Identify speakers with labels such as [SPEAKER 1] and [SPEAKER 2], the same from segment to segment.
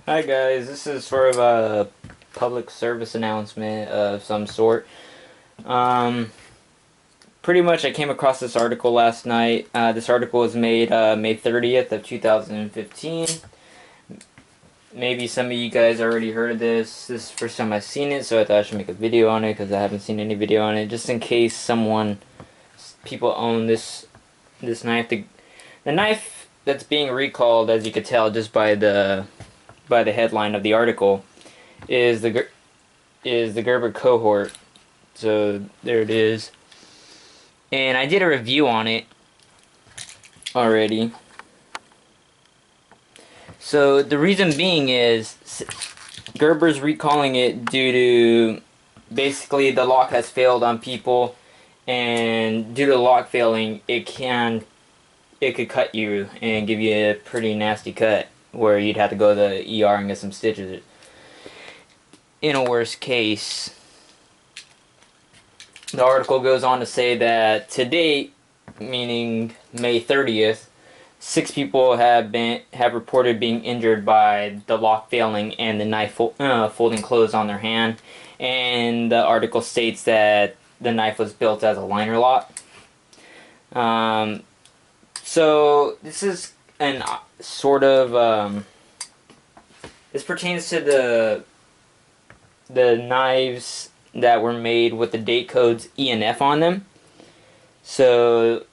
[SPEAKER 1] Hi guys, this is sort of a public service announcement of some sort. Um, Pretty much I came across this article last night. This article was made May 30th of 2015. Maybe some of you guys already heard of this. This is the first time I've seen it, so I thought I should make a video on it because I haven't seen any video on it. Just in case people own this knife. The knife that's being recalled, as you could tell just by the headline of the article, is the Gerber Cohort. So there it is. And I did a review on it already. So the reason being is Gerber's recalling it due to basically the lock has failed on people, and due to the lock failing, it could cut you and give you a pretty nasty cut where you'd have to go to the ER and get some stitches. In a worst case, the article goes on to say that to date, meaning May 30th, 6 people have reported being injured by the lock failing and the knife folding closed on their hand. And the article states that the knife was built as a liner lock. So this is an sort of this pertains to the knives that were made with the date codes E and F on them. So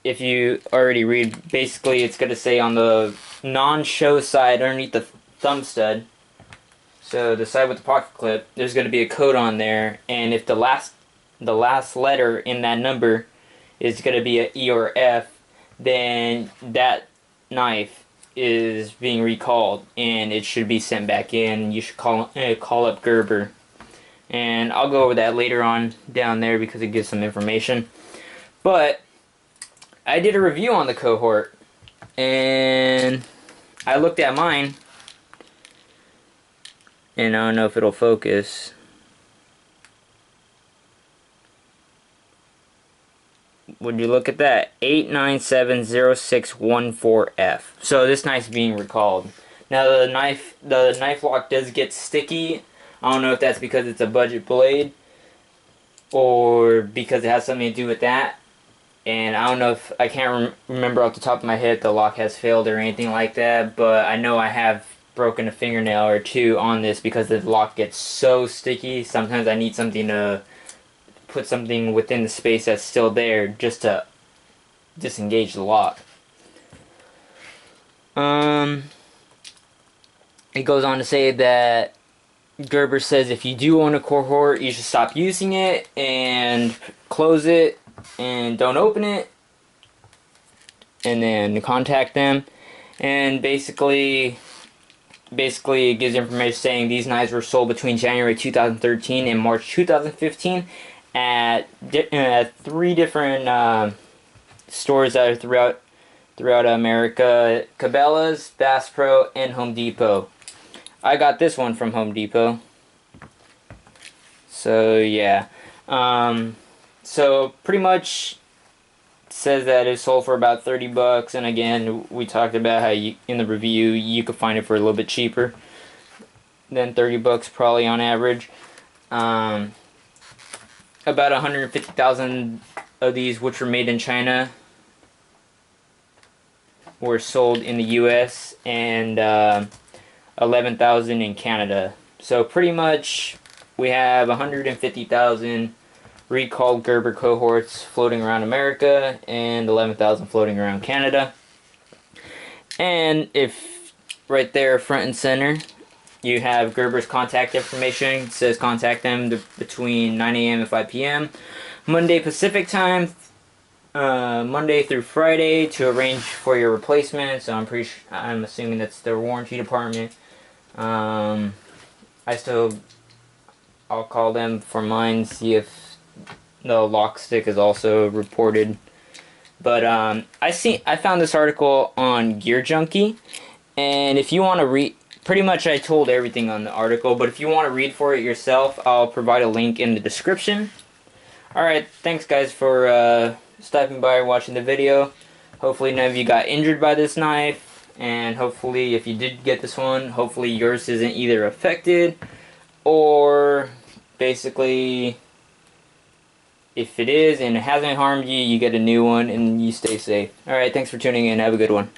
[SPEAKER 1] if you already read, basically it's going to say on the non-show side underneath the thumb stud, so the side with the pocket clip, there's going to be a code on there, and if the last letter in that number is going to be a E or F, then that knife is being recalled and it should be sent back in. You should call up Gerber, and I'll go over that later on down there because it gives some information. But I did a review on the Cohort, and I looked at mine, and I don't know if it'll focus. Would you look at that? 8970614F. So this knife's being recalled. Now the knife lock does get sticky. I don't know if that's because it's a budget blade or because it has something to do with that. And I don't know if I can't remember off the top of my head if the lock has failed or anything like that, but I know I have broken a fingernail or two on this because the lock gets so sticky. Sometimes I need something to put something within the space that's still there just to disengage the lock. It goes on to say that Gerber says if you do own a Cohort, you should stop using it and close it and don't open it, and then contact them. And basically it gives information saying these knives were sold between January 2013 and March 2015 at 3 different stores that are throughout America: Cabela's, Bass Pro, and Home Depot. I got this one from Home Depot. So yeah, so pretty much says that it's sold for about $30, and again, we talked about how in the review you could find it for a little bit cheaper than $30 probably on average. About 150,000 of these, which were made in China, were sold in the US, and 11,000 in Canada. So pretty much we have 150,000 recalled Gerber Cohorts floating around America and 11,000 floating around Canada. And if right there front and center you have Gerber's contact information. It says contact them between 9 a.m. and 5 p.m. Monday Pacific time, Monday through Friday, to arrange for your replacement. So I'm assuming that's their warranty department. I'll call them for mine, see if the lock stick is also reported. But I found this article on Gear Junkie, and if you want to read, pretty much I told everything on the article, but if you want to read for it yourself, I'll provide a link in the description. Alright, thanks guys for stopping by and watching the video. Hopefully none of you got injured by this knife, And hopefully, if you did get this one, hopefully yours isn't either affected, or basically, if it is and it hasn't harmed you, you get a new one and you stay safe. Alright, thanks for tuning in. Have a good one.